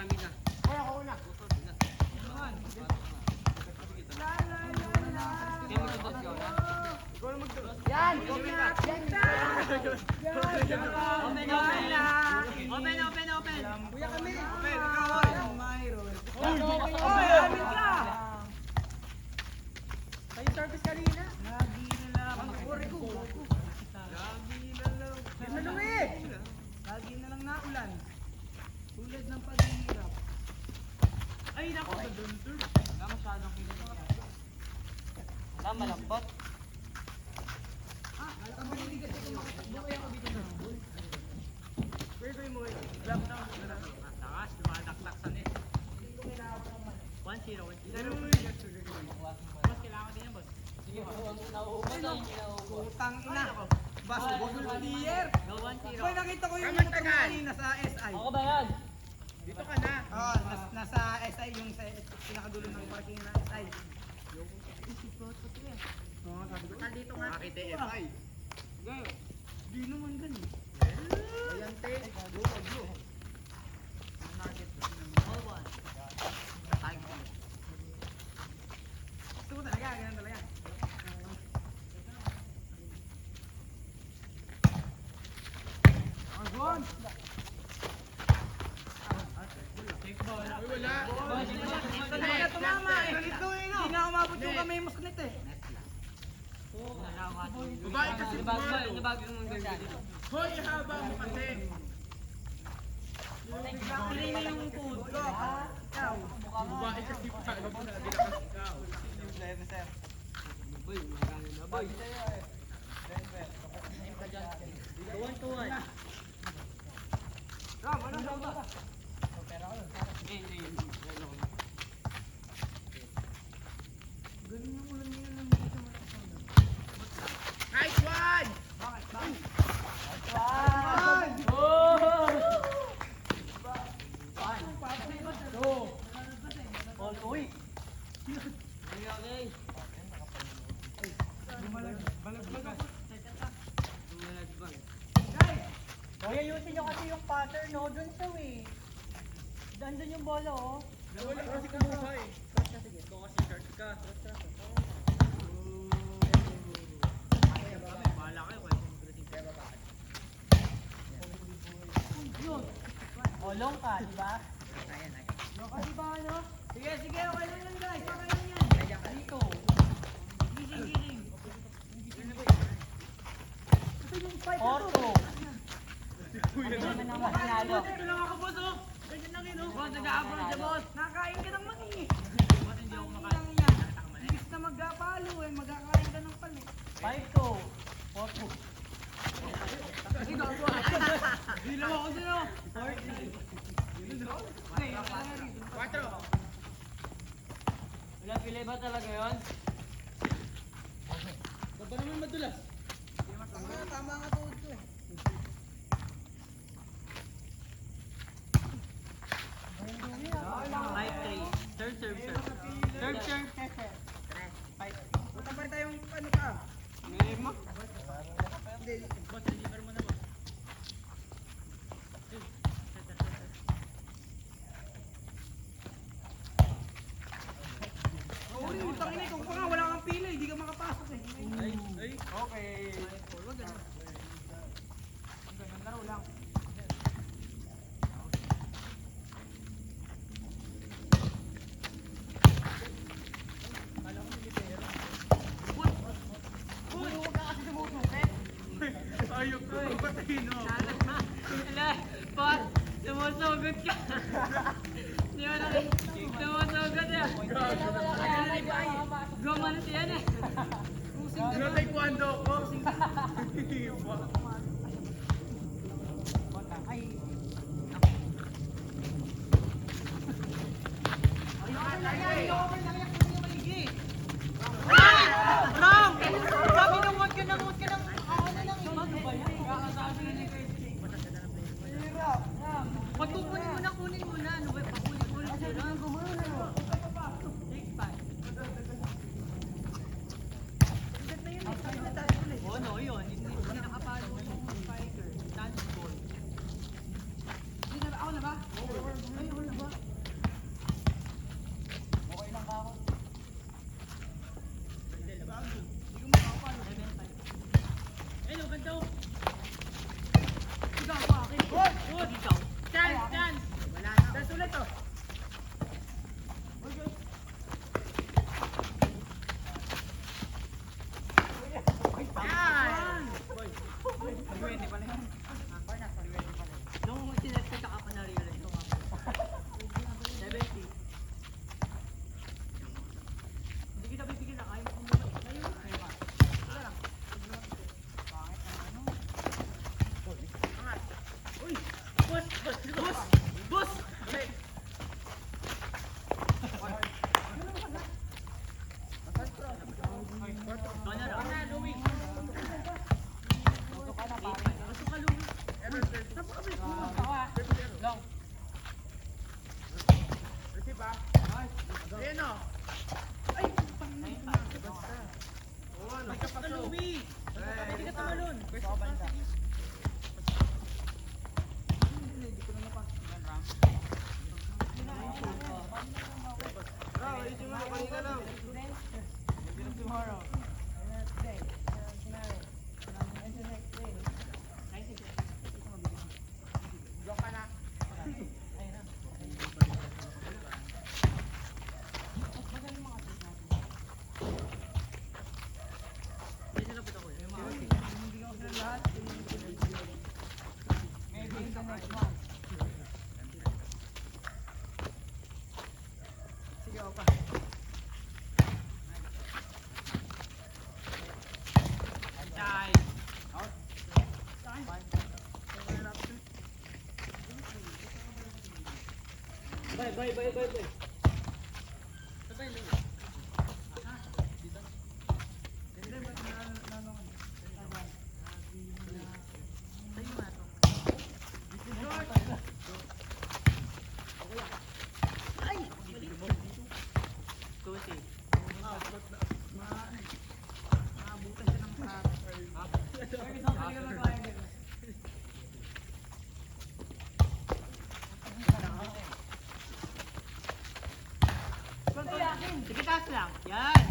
gamit na. Hoy, ako una. Yan! Open. Kuya kami! Open, ikaw, oy. Oy, amin ka! Kayo service kanina? Lagi na lang. Pag-uri ko. Lagi na lang. Yan na Louie! Lagi na lang naulan. Tulad ng paghihirap. Ay, naku, kaduntur. Wala masyadong kinita. Wala malambot. Ang maliligas ko makatakbo kaya ako dito na. Pwede mo eh. Grab down. Takas, lumadaktak sa net. 1-0. Boss, kailangan din yan, boss. Sige, Utang ina. Basketball player. Go 1-0. Hoy, nakita ko yung motor mo kanina sa SI. Ako ba yan? Dito ka na. Oo, nasa SI yung sa pinakadulo ng parking ng SI. Oo, sabi ko. Dito nga. Makita FI. Go. Di naman ganun. Ayan, te. Go. All one. Time. Gusto ko talaga, ganun talaga. Argon! Wala. Talaga tumama eh. Ganito eh, no? Hindi na umabot yung kamay mo sa net eh. Babae kasi pumalo. Nabago yung mga girl dito. Hoy, haba mo kasi. Kanina yung food ko. Ikaw. Babae kasi pumalo. Ginakas ikaw. Uy, magano na boy. 1-1. Ram, ano ba? Hindi. Ganun yung ulan niya ng dito malakas. Nice one! Bakit? Bakit? All uy. Okay. Balagbagan. Malagban. Hoy, ayusin nyo kasi yung pattern, no? Doon siya eh. Doon yung bola, oh. Wala kasi kumuha eh. Ito kasi short ka. Bahala kayo kayo. Olong ka, di ba? Loka, di ba ano? Sige, sige, okay lang yan guys. Okay lang yan. Dito. Gising. Ito yung fight na to. Orto. Ano naman ang masinalo? Ito lang ako, boss, oh. Ganyan lang yun, oh. Boss, nag-aabol siya, boss. Nakain ka ng mani. Ba't hindi ako Ang makain? lang yan. Imbis na magkapalo, eh. Magkakain ka ng pali. 5-2. Orto. Kasi gago, ah. Dilaw ako din, oh. Okay, okay. 4. Wala pili ba talaga yun? Baba naman madulas. Tama nga tuhod ko, eh. Five, three. Third serve, sir. Third serve. Punta pa rin tayong ano ka? Ngayon mo? Hindi. Boss, deliver mo na boss. Uri, utang ina, kung pa nga wala kang pila, hindi ka makapasok eh. Ay. Okay. Wag ganun. Ganun laro lang. Uy, huwag ka kasi sumusuket. Ayok ko. Patayin o. Wala. Pot. Sumusugod ka. Di ba natin? Sumusugod yan. Gumano siya yan eh. Sino taekwondo ko? Ay. Ram! Grabe nang wag ka nang ano lang iba. Ano ba yan? Pagkukunin mo na, kunin mo na. Ano ba? Pakunin-kunin siya lang. Take five. Oh, no, yun. Hindi nakapalo yung spiker. Dance ball. Ako na ba? Ay, wala ba? Pasok ka, Louie! Pwede ka tumalon. Pwesto ka, sige. Tomorrow. Wednesday. Tomorrow. And the next day. Block ka na. Ayun na. Maybe in the next month. Sige, ako pa. Chay. Bye. Tusi. Sige, taas lang. Yan.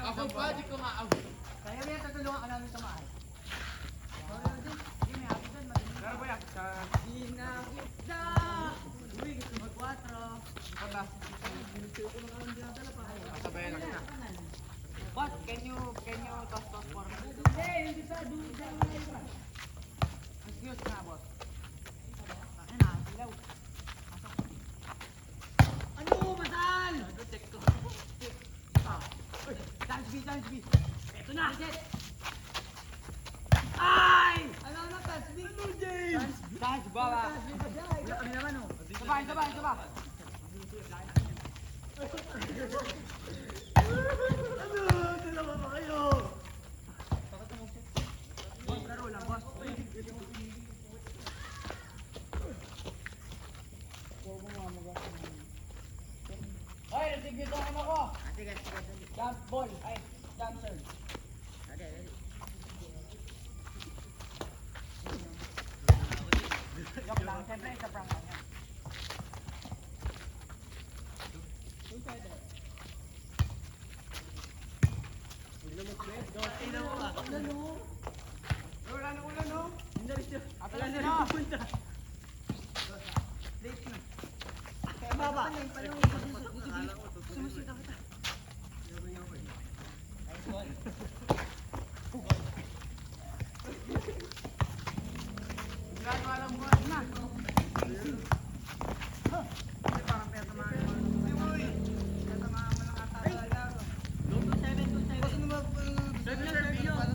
Ako pa, di ko nga. Kaya mo yan, tutulungan ka namin tumaas. Pero ba yan? Sa... Pinakita! Uy, gusto mag-4. Kata. Kasabay lang na. What? Can you toss for me? Hindi sa duda. Excuse na, boss. Ano, Masal? Check ko. Dance B. Ito na. Ay! Ano na, Dance B? Ano, James? Dance ba? Wala kami naman, oh. Sabay. Dalawa pa kayo. Laro lang, boss. Ay, receive ito ang ako. Sige. Jump ball. Ay, jump serve. Joke lang. Siyempre, sa prank lang yan. Wala na ulan, no? Wala na rin pupunta. Kaya baba. Gano'n alam mo na. Parang pera tamaan mo. Pera tamaan mo lang ata sa laro. 2-7. Boss, ano ba? Seven na serve yun.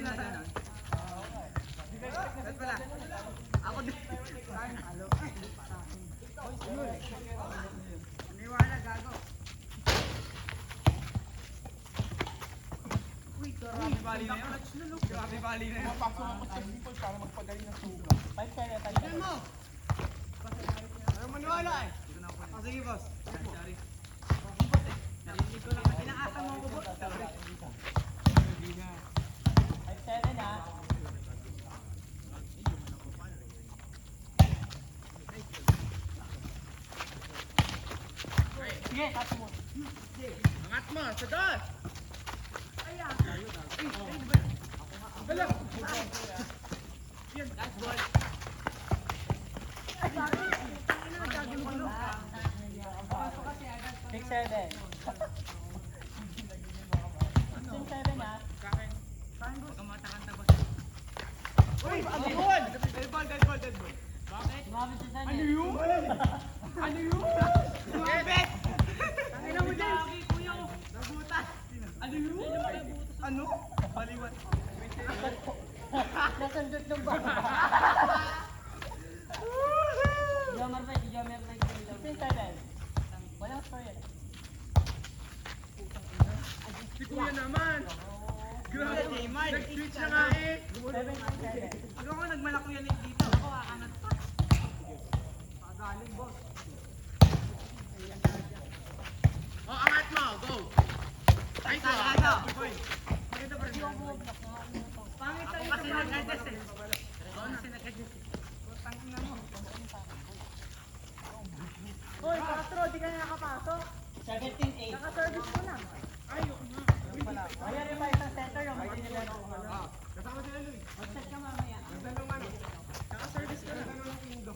din na sana. Ba't pala? Ako din. Niwala, gago. Uy, grabe bali na yun. Grabe bali na yun. Mapasok ako sa people para magpagaling ng suga. 5-7. mo! Ayaw maniwala eh. Oh, sige, boss. Sorry. Narinig ko lang. Inaasa mo ako, boss. 5-7 ah. Sige, tapo mo. Angat mo, sa dos! Big 7. 7 ah. Uy, ang buwan! Dead ball. Sumabit si San. Ano yun? Ano yun? Sumabit! Tangina mo dyan! Nabutas! Ano yun? Ano? Baliwan. Nasandot ng baba. Jomer ba? 15-7. Walang score yan. Si Kuya naman! Grabe, nag-switch na nga eh! 7-7. Pag ako nagmalak ko yan dito, ako kakanat pa. Pagaling, boss. Oh, angat mo, go! Nice one! Ano? Maganda pa rin. Pangit tayo sa pangit. Tangina mo. Hoy, Castro, di ka na nakapasok. 17-8. Naka-service ko lang. Ayan yung pa isang center yung hindi nila Kasama sila, Luis. mag-set ka mamaya. Nagdalong ano? Naka-service ka na. Nagdalong ng Indo.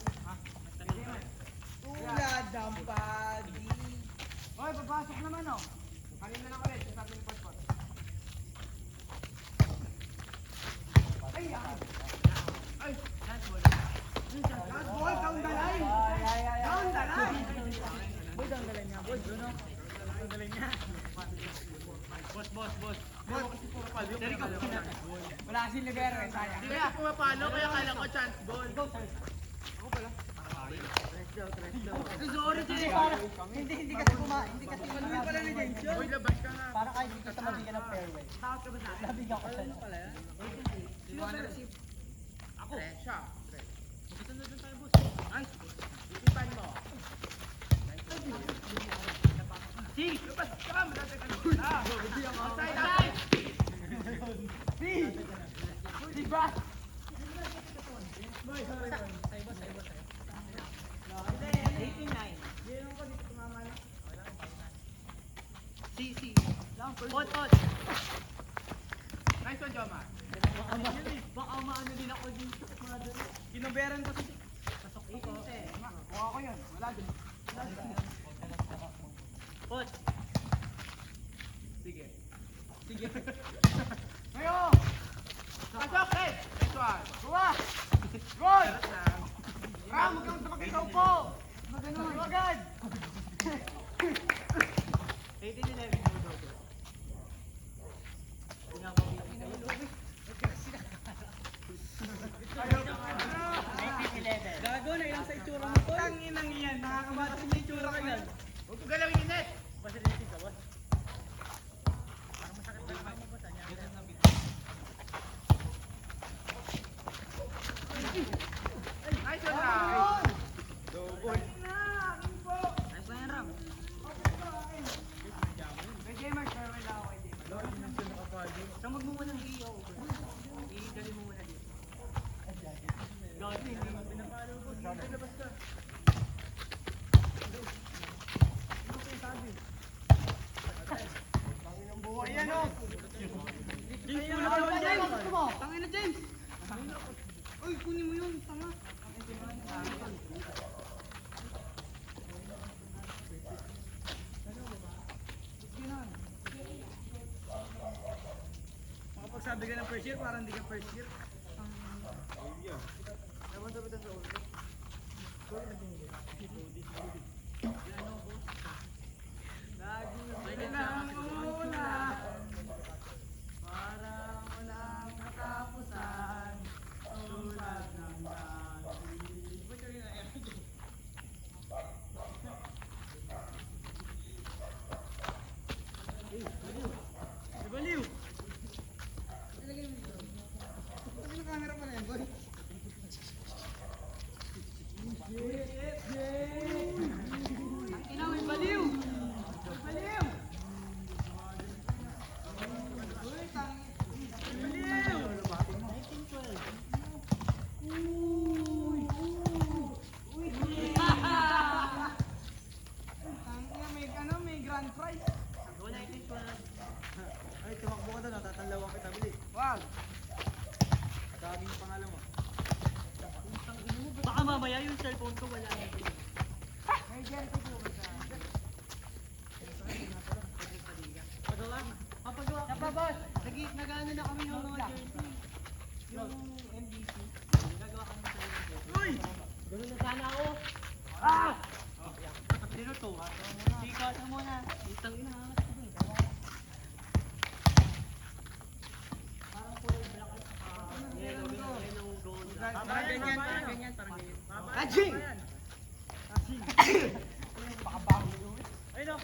Tulad ang pagi. Hoy, papasok naman oh. Kanina lang ulit. Sabi ni Passport. Ay, ay. Ay. Last ball, down the line. Down the line. Boy, down the line niya. Boy, Bruno. Down the line niya. Boss! Wala kasi libero eh, sayang. Hindi kasi pumapalo, kaya kala ko chance ball. Sorry, Jay. Hindi kasi hindi kasi Ano pala ni James yun? Uy, labas ka nga. para kahit hindi kita mabigyan ng fairway. Takot ka ba sa akin? Nabigyan ko siya. Sino ba receive? Ako. Siya. Ay, Ipan mo. si, labas ka, malapit ka na. Outside, outside. Si Brad. Pot. Nice one, Joma. Baka maano din ako dito. Kinuberan ko si... Pasok ito. Kuha ko yun. Wala din. Pot. Sige. Ngayon! Pasok, eh! Nice one. Kuha! Good! Ah, huwag kang ikaw po! Maganon. Agad! 18-11. 19-11. Gago na ilang sa itsura mo to. Tanginang yan. Nakakabata sa itsura ko yan. Huwag ko galawin yung net. Nice one, Ram. Ayos na yan, Ram. May gamer, farewell lang ako kay Gamer. Samag mo muna ng iyo. Igali mo muna dito. Gagi, hindi mo pinapalo ko. Labas ka. Ayan o! James, wala ka naman, James! Tangin na, James! Uy, kunin mo yun, tanga! Makapagsabi ka ng first year, parang hindi ka first year. Ewan sabi sa ulo. Lagi na una. Parang walang Wag. Sabi yung pangalan mo. Baka mamaya yung cellphone ko wala na. Papagawa. Boss. Nag-ano na kami ng mga jersey. Yung MDC. Gagawa kami sa jersey. Uy! Ganun na sana ako. Sino to? Sika na muna. Itang ina. Parang kulay black at ng gold. Parang ganyan, parang ganyan, parang ganyan. Ajing! Ayun o.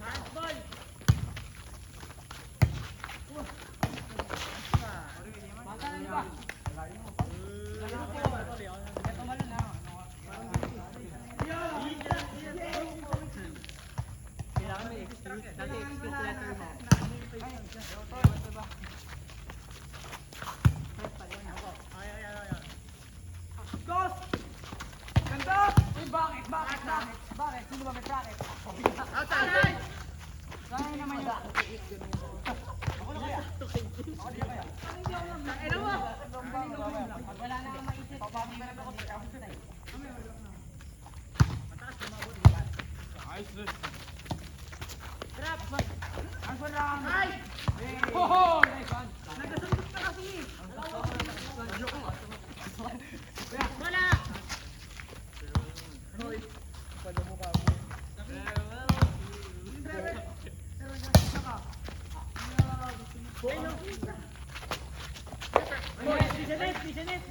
Handball! Matalan ba? Kailangan may excuse. Dati excuse letter mo. Ghost! Ganda! Uy, bakit? Bakit? Bakit? Bakit? Sino ba may bracket? Outside! Kaya naman yun. Ako na kaya? Ako na kaya? Ano mo? Pag wala na akong maisip, papapameran ako sa outside. Ayos na. Trap! Ang sarang! Ay! Hoho! Nice one! Nagasundot ka kasi. Wala! Hoy! Pala mo ka mo. Bisanet! Bisanet!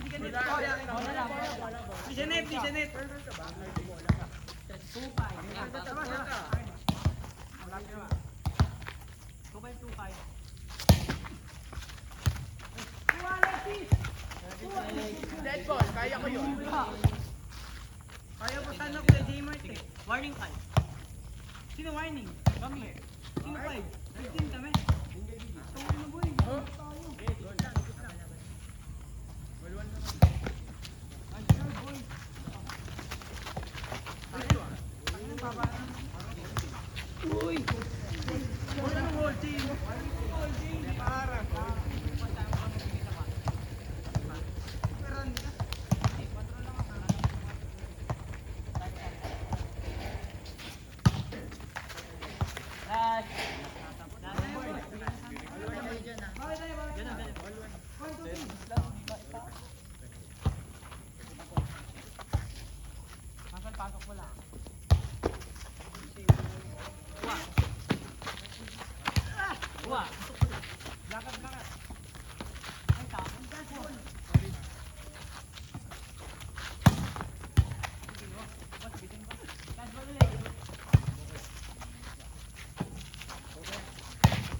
Bisanet! Bisanet! Dead ball, kaya ko yun. Kaya po sana ko kay J-Mart eh. Warning 5. Sino warning? Kami. Sino 5? 15 kami. Uy! Wala nang whole team. Para.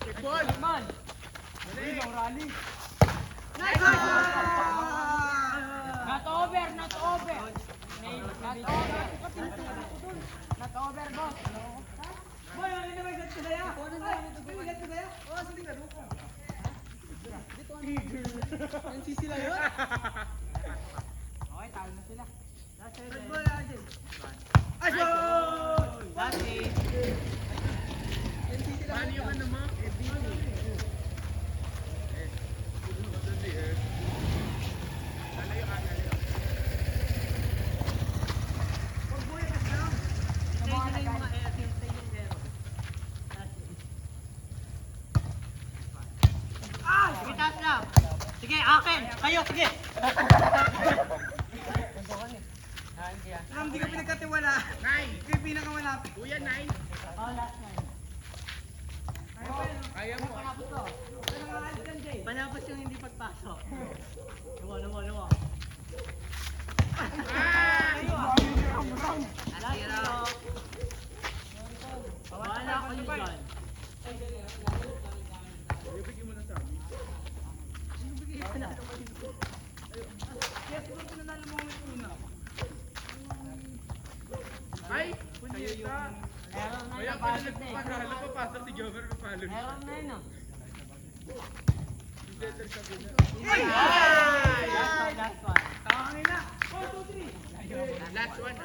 Dead ball! Rally. Not over! Not over! Not over, boss. Boy, ano na ba yung gat saya? Ano na yung gat saya? Oh, sige na. NC sila yun? Okay, talo na sila. Red ball natin. Ay, Last 8. NC sila. Paano yung ano mo? Sige, taas na. Sige, akin. Kayo, sige. Ram, di ka pinagkatiwala. 9! Ikaw yung pinakamalapit. Kuya, 9! Oh, last 9. Kaya mo. Panapos yung hindi pagpasok. Lumo. Ay! Last zero. Wala ako yung dyan. Ibigay mo na sa amin. Yes, kung pinanalo mo yung una. Ay! Punyeta! Meron na Kaya yung pala pasok na eh. nagpapasok, papasok si Jover, papalo niya. Meron na yun, oh. Yung letter sabi na. Last one. Tawangin na. 4, 2, 3. Last one.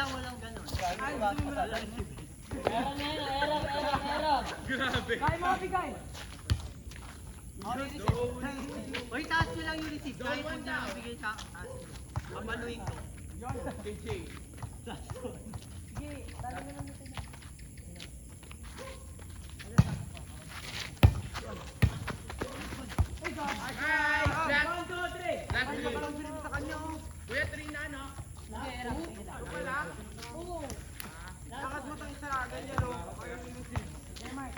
walang ganun. Grabe. Kaya mo bigay. Uy, taas nyo lang yung receipt. Kahit huwag nyo lang bigay sa taas. Papaluin ko. KJ. Sige, talo mo lang ito. Hi! Last 1, 2, 3. Last Ay, three. parang binibig sa kanya, oh. Kuya, 3 na, no? Sige, Erap. Sige lang. Ito pala. Oo. Lakas mo tayong isa, ganyan, oh. Ayaw mo yung team. Yan, Mark.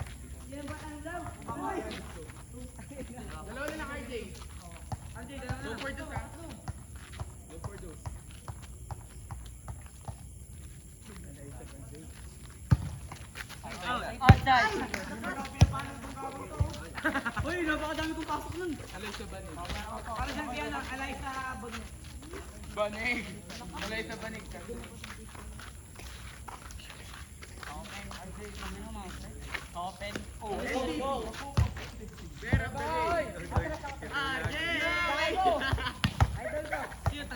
Yan ba ang lang? Dalawa na lang, RJ. RJ, dalawa Go na. for those, ha? Go for those. Outside. Uy, napakadami kong pasok nun. Alay sa banig. Para siyang kaya na, alay sa bag niya. Banig. Alay sa banig. Open. Pera, pera.